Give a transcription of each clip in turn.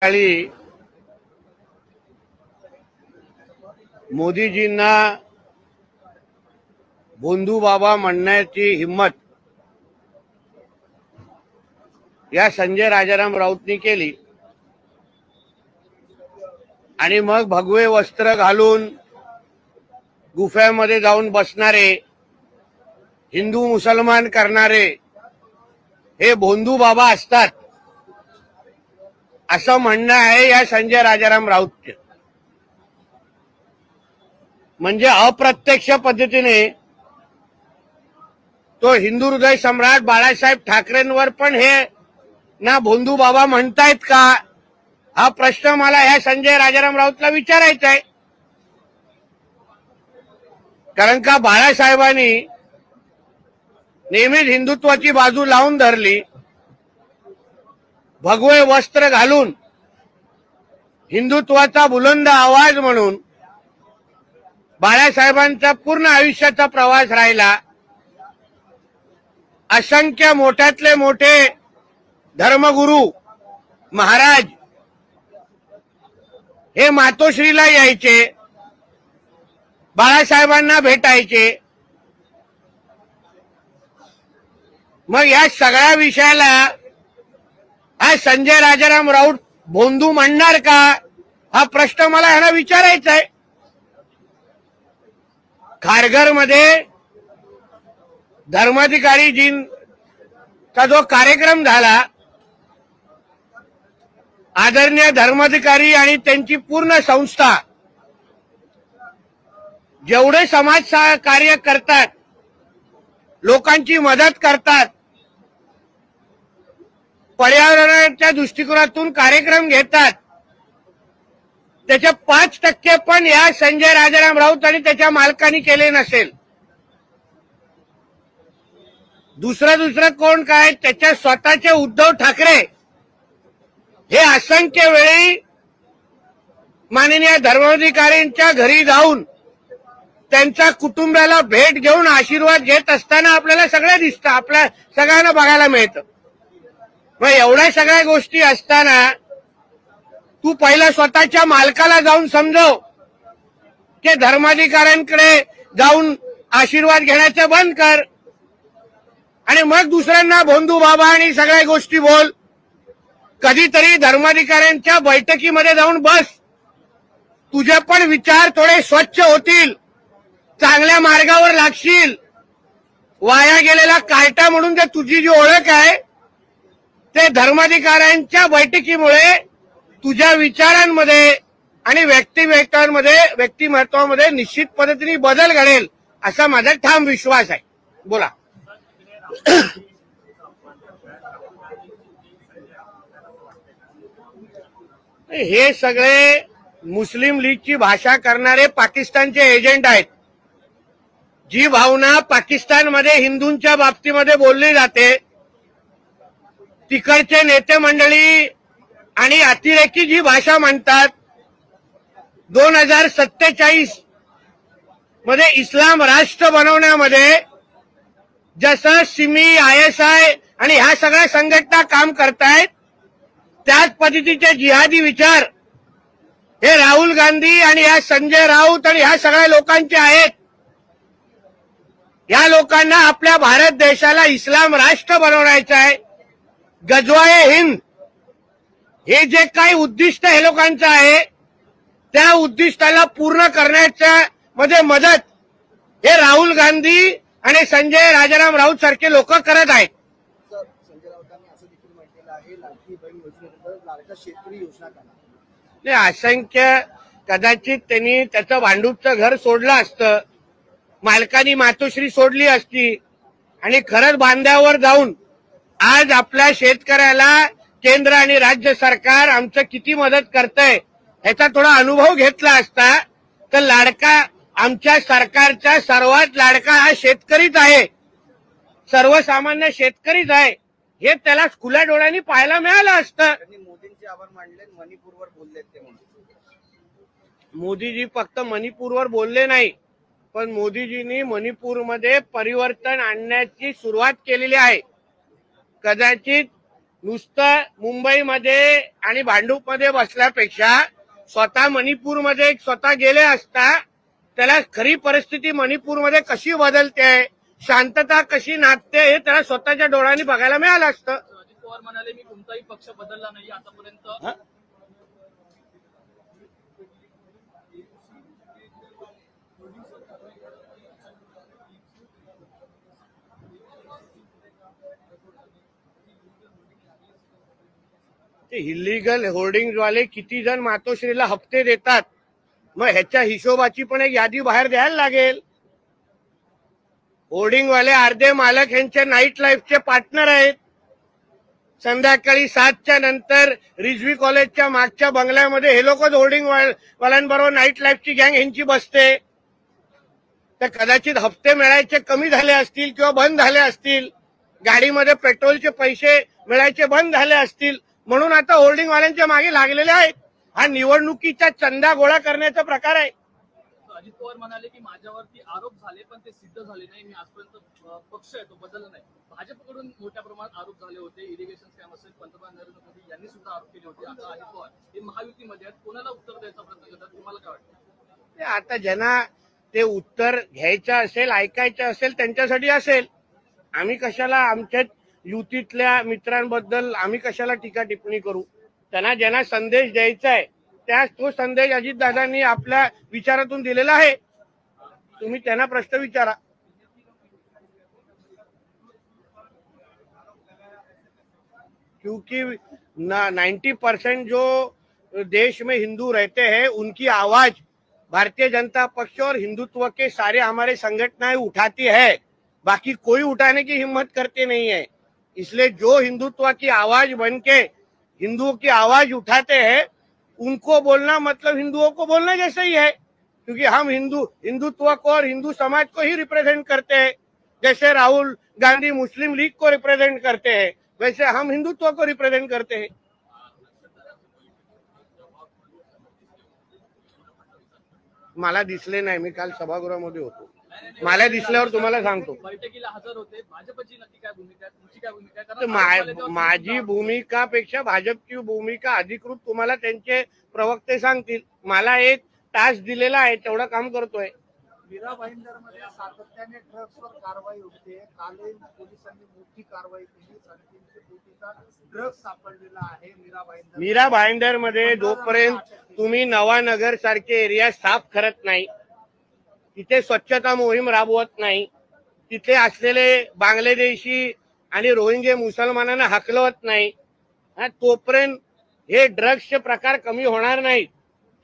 सकाळी मोदीजींना भोंदू बाबा म्हणण्याची हिम्मत या संजय राजाराम राऊतनी केली आणि मग भगवे वस्त्र घालून गुफ्यामध्ये जाऊन बसणारे, हिंदू मुसलमान करणारे हे भोंदू बाबा असतात असं म्हणणं आहे या संजय राजाराम राऊतचे। म्हणजे अप्रत्यक्ष पद्धतीने तो हिंदू हृदय सम्राट बाळासाहेब ठाकरेंवर पण हे ना भोंदू बाबा म्हणतायत का, हा प्रश्न मला ह्या संजय राजाराम राऊतला विचारायचा आहे। कारण का बाळासाहेबांनी नेहमीच हिंदुत्वाची बाजू लावून धरली, भगवे वस्त्र घालून हिंदुत्वाचा बुलंद आवाज म्हणून बाळासाहेबांचा पूर्ण आयुष्याचा प्रवास राहिला। असंख्य मोठ्यातले मोठे धर्मगुरू महाराज हे मातोश्रीला यायचे, बाळासाहेबांना भेटायचे। मग या सगळ्या विषयाला हा संजय राजाराम राऊत भोंदू म्हणणार का, हा प्रश्न मला ह्यांना विचारायचा आहे। खारघरमध्ये धर्माधिकारीजींचा जो कार्यक्रम झाला, आदरणीय धर्माधिकारी आणि त्यांची पूर्ण संस्था जेवढे समाज कार्य करतात, लोकांची मदत करतात, पर्यावरणाच्या दृष्टिकोनातून कार्यक्रम घेतात, त्याचे 5% पण या संजय राजाराम राऊत आणि त्याच्या मालकांनी केले नसेल। दुसरं कोण काय, त्याच्या स्वतःचे उद्धव ठाकरे हे असंख्य वेळी माननीय धर्माधिकाऱ्यांच्या घरी जाऊन त्यांच्या कुटुंबाला भेट घेऊन आशीर्वाद घेत असताना आपल्याला सगळं दिसतं, आपल्या सगळ्यांना बघायला मिळतं। मग एवढ्या सगळ्या गोष्टी असताना तू पहिला स्वतःच्या मालकाला जाऊन समजव की धर्माधिकाऱ्यांकडे जाऊन आशीर्वाद घेण्याचं बंद कर आणि मग दुसऱ्यांना भोंदू बाबा आणि सगळ्या गोष्टी बोल। कधीतरी धर्माधिकाऱ्यांच्या बैठकीमध्ये जाऊन बस, तुझे पण विचार थोडे स्वच्छ होतील, चांगल्या मार्गावर लागशील। वाया गेलेला कार्टा म्हणून जे तुझी जी ओळख आहे ते धर्माधिकाऱ्यांच्या बैठकीमुळे तुझ्या विचारांमध्ये आणि व्यक्तिमत्वामध्ये निश्चित पद्धतीने बदल घडेल असा माझा ठाम विश्वास आहे। बोला। हे सगळे मुस्लिम लीगची भाषा करणारे पाकिस्तानचे एजंट आहेत। जी भावना पाकिस्तानमध्ये हिंदूंच्या बाबतीमध्ये बोलली जाते, तिकडचे नेते मंडळी आणि अतिरेकी जी भाषा म्हणतात, 2047 मध्ये इस्लाम राष्ट्र बनवण्यामध्ये जसं सिमी, ISI आणि ह्या सगळ्या संघटना काम करतायत, त्याच पद्धतीचे जिहादी विचार हे राहुल गांधी आणि ह्या संजय राऊत आणि ह्या सगळ्या लोकांचे आहेत। या लोकांना आपल्या भारत देशाला इस्लाम राष्ट्र बनवण्याचं आहे। गजवाए हिंद हे जे काही उद्दिष्ट हे लोकांचं आहे, त्या उद्दिष्टाला पूर्ण करण्याच्या मध्ये मदत हे राहुल गांधी आणि संजय राजाराम राऊत सारखे लोक करत आहेत। संजय राऊतांनी असं देखील म्हटलेलं आहे, लाडकी बहीण योजनेबद्दल लाडका शेतकरी योजना करा। असंख्य कदाचित त्यांनी त्याचं भांडूपचं घर सोडलं असतं, मालकानी मातोश्री सोडली असती आणि खरंच बांध्यावर जाऊन आज आपल्या शेतकऱ्याला केंद्र आणि राज्य सरकार आमचं किती मदत करतंय ह्याचा थोडा अनुभव घेतला असता तर लाडका, आमच्या सरकारचा सर्वात लाडका हा शेतकरीच आहे, सर्वसामान्य शेतकरीच आहे, हे त्याला खुल्या डोळ्यांनी पाहायला मिळालं असतं। मोदींचे आभार मानले, मणिपूरवर बोलले ते म्हणून। मोदीजी फक्त मणिपूरवर बोलले नाही, पण मोदीजींनी मणिपूरमध्ये परिवर्तन आणण्याची सुरुवात केलेली आहे। कदाचित नुसतं मुंबईमध्ये आणि भांडूपमध्ये बसल्यापेक्षा स्वतः मणिपूरमध्ये स्वतः गेले असता त्याला खरी परिस्थिती मणिपूरमध्ये कशी बदलते, शांतता कशी नांदते हे त्याला स्वतःच्या डोळ्यांनी बघायला मिळालं असतं. अजित पवार म्हणाले मी कोणताही पक्ष बदलला नाही आतापर्यंत. ते इलिगल होर्डिंगवाले किती जण मातोश्रीला हप्ते देतात, मग ह्याच्या हिशोबाची पण एक यादी बाहेर द्यायला लागेल. होर्डिंगवाले अर्धे मालक यांचे नाईट लाईफचे पार्टनर आहेत. संध्याकाळी 7च्या नंतर रिझवी कॉलेजच्या मागच्या बंगल्यामध्ये हे लोकच होर्डिंग वाल्यांबरोबर नाईट लाईफची गँग यांची बसते. तर कदाचित हप्ते मिळायचे कमी झाले असतील किंवा बंद झाले असतील, गाडीमध्ये पेट्रोलचे पैसे मिळायचे बंद झाले असतील, म्हणून आता होर्डिंगवाल्यांच्या मागे लागलेले आहेत. हा निवडणुकीचा चंदा गोळा करण्याचा प्रकार आहे. अजित पवार म्हणाले की माझ्यावरती आरोप झाले पण ते सिद्ध झाले नाही, मी आजपर्यंत पक्ष आहे तो बदलला नाही. भाजपकडून मोठ्या प्रमाणात आरोप झाले होते, इरिगेशन स्कॅम असेल, पंतप्रधान नरेंद्र मोदी यांनी सुद्धा आरोप केले होते. आता अजित पवार हे महायुतीमध्ये आहेत, कोणाला उत्तर द्यायचा प्रयत्न करतात, तुम्हाला काय वाटतं? आता ज्यांना ते उत्तर घ्यायचं असेल, ऐकायचं असेल, त्यांच्यासाठी असेल. आम्ही कशाला आमच्या युतीतल्या मित्रांबद्दल आम्ही कशाला टीका टिप्पणी करू. त्यांना ज्यांना संदेश द्यायचा आहे त्यास तो संदेश अजितदादांनी आपल्या विचारातून दिलेला आहे. तुम्ही त्यांना प्रश्न विचारा. क्योंकि 90% जो देश में हिंदू रहते हैं उनकी आवाज भारतीय जनता पक्ष और हिंदुत्व के सारे हमारे संगठनाएं उठाती है, बाकी कोई उठाने की हिम्मत करते नहीं है. इसलिए जो हिंदुत्व की आवाज बन के हिंदुओं की आवाज उठाते हैं उनको बोलना मतलब हिंदुओं को बोलना जैसा ही है. क्योंकि हम हिंदुत्व को और हिंदू समाज को ही रिप्रेजेंट करते हैं. जैसे राहुल गांधी मुस्लिम लीग को रिप्रेजेंट करते हैं, वैसे हम हिंदुत्व को रिप्रेजेंट करते हैं. मला दिसले नाही, मी काल सभागृहामध्ये होतो. मला दिसल्यावर तुम्हाला सांगतो. बैठकीला हजर होते. भाजपची नक्की काय भूमिका आहे, तुमची काय भूमिका आहे? कारण माझी भूमिकापेक्षा भाजपची भूमिका अधिकृत तुम्हाला त्यांचे प्रवक्ते सांगतील. मला एक टास्क दिलेला आहे, तेवढं काम करतोय. मीरा भाईंदरमध्ये सातत्याने ड्रग्सवर कारवाई होते. कालही पोलिसांनी मोठी कारवाई केली. 350 कोटीचा ड्रग्स सापडलेला आहे मीरा भाईंदर मध्ये. जोपर्यंत तुम्ही नवानगर सारखे एरिया साफ करत नाही, तिथे स्वच्छता मोहीम राबवत नाही, तिथे असलेले बांगलादेशी आणि रोहिंगे मुसलमानांना हकलवत नाही, तोपर्यंत हे ड्रग्सचे प्रकार कमी होणार नाहीत.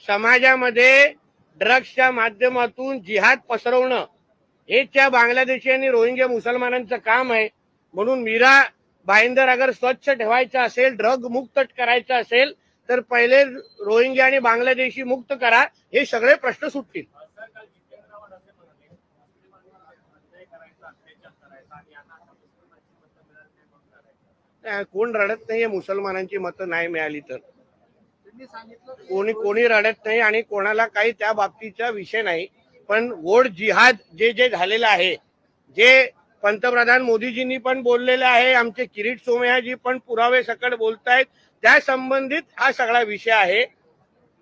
समाजामध्ये ड्रग्सच्या माध्यमातून जिहाद पसरवणं हे त्या बांगलादेशी आणि रोहिंग्या मुसलमानांचं काम आहे. म्हणून मीरा भाईंदर अगर स्वच्छ ठेवायचं असेल, ड्रग मुक्त करायचं असेल, तर पहिले रोहिंग्या आणि बांगलादेशी मुक्त करा, हे सगळे प्रश्न सुटतील. कोण रडत नाहीये मुसलमानांची मतं नाही मिळाली तर. कोणी रडत नाही आणि कोणाला काही त्या बाबतीचा विषय नाही. पण वोट जिहाद जे झालेलं आहे, जे पंतप्रधान मोदीजींनी पण बोललेलं आहे, आमचे किरीट सोमय्याजी पण पुरावे सकट बोलतायत, त्या संबंधित हा सगळा विषय आहे.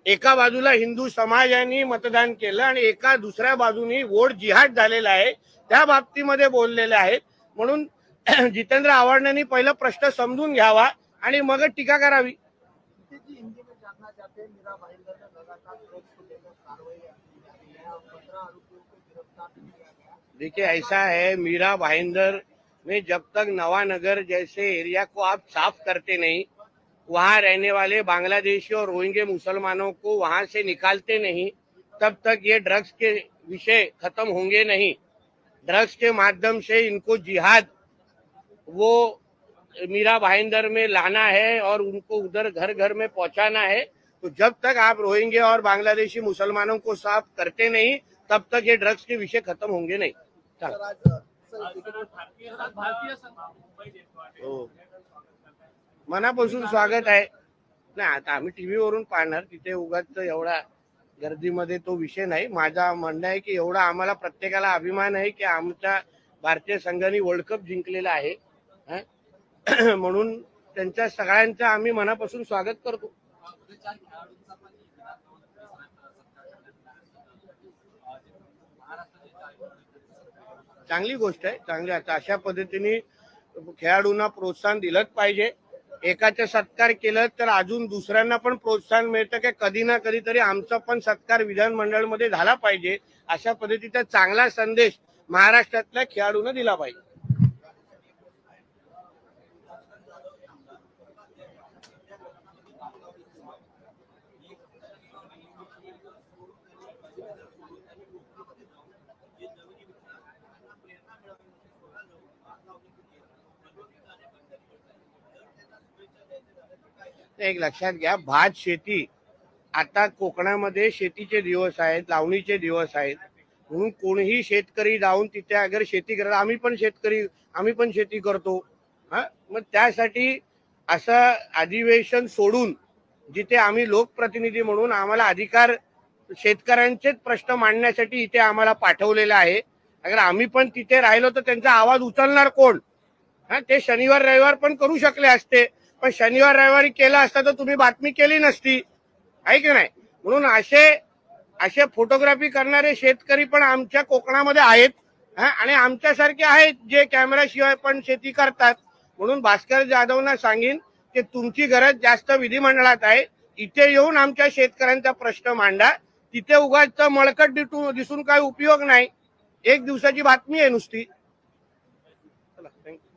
एका बाजूला हिंदू समाजाने मतदान केलं आणि एका दुसऱ्या बाजूनी वोट जिहाद झालेला आहे, त्या बाबतीमध्ये बोललेले आहेत. म्हणून जितेंद्र आव्हाडांनी पहिला प्रश्न समजून घ्यावा आणि मग टीका करावी. देखिए ऐसा है, मीरा भाईंदर में जब तक नवानगर जैसे एरिया को आप साफ करते नहीं, वहां रहने वाले बांग्लादेशी और रोहिंगे मुसलमानों को वहां से निकालते नहीं, तब तक ये ड्रग्स के विषय खत्म होंगे नहीं. ड्रग्स के माध्यम से इनको जिहाद वो मीरा भाईंदर में लाना है और उनको उधर घर घर में पहुंचाना है. तो जब तक आप रोहिंगे और बांग्लादेशी मुसलमानों को साफ करते नहीं, तब तक ये ड्रग्स के विषय खत्म होंगे नहीं. मनापासून स्वागत आहे. नाही आता आम्ही टीव्हीवरून पाहणार, तिथे उगाच एवढा गर्दीमध्ये तो विषय नाही. माझा म्हणणं आहे की एवढा आम्हाला प्रत्येकाला अभिमान आहे की आमच्या भारतीय संघाने वर्ल्ड कप जिंकलेला आहे. म्हणून त्यांच्या सगळ्यांचं आम्ही मनापासून स्वागत करतो. चांगली गोष्ट आहे, चांगली. आता अशा पद्धतीने खेळाडूंना प्रोत्साहन दिलंच पाहिजे. एकाचा सत्कार केलं तर अजून दुसऱ्यांना पण प्रोत्साहन मिळतं की कधी ना कधीतरी आमचा पण सत्कार विधानमंडळामध्ये झाला पाहिजे. अशा पद्धतीचा चांगला संदेश महाराष्ट्रातल्या खेळाडूंना दिला पाहिजे. एक लक्षात घ्या, भात शेती आता कोकणामध्ये शेतीचे दिवस आहेत, लावणीचे दिवस आहेत, म्हणून कोणीही शेतकरी जाऊन तिथे अगर शेती करत, आम्ही पण शेतकरी, आम्ही पण शेती करतो. मग त्यासाठी असं अधिवेशन सोडून जिथे आम्ही लोकप्रतिनिधी म्हणून आम्हाला अधिकार शेतकऱ्यांचेच प्रश्न मांडण्यासाठी इथे आम्हाला पाठवलेला आहे. अगर आम्ही पण तिथे राहिलो तर त्यांचा आवाज उचलणार कोण? ते शनिवार रविवार पण करू शकले असते, पण शनिवार रविवारी केला असता तर तुम्ही बातमी केली नसती, आहे की नाही? म्हणून असे फोटोग्राफी करणारे शेतकरी पण आमच्या कोकणामध्ये आहेत आणि आमच्यासारखे आहेत जे कॅमेराशिवाय पण शेती करतात. म्हणून भास्कर जाधवना सांगेन की तुमची गरज जास्त विधिमंडळात आहे, इथे येऊन आमच्या शेतकऱ्यांचा प्रश्न मांडा. तिथे उगाच मळकट दिसून काही उपयोग नाही. एक दिवसाची बातमी आहे नुसती. चला, थँक्यू.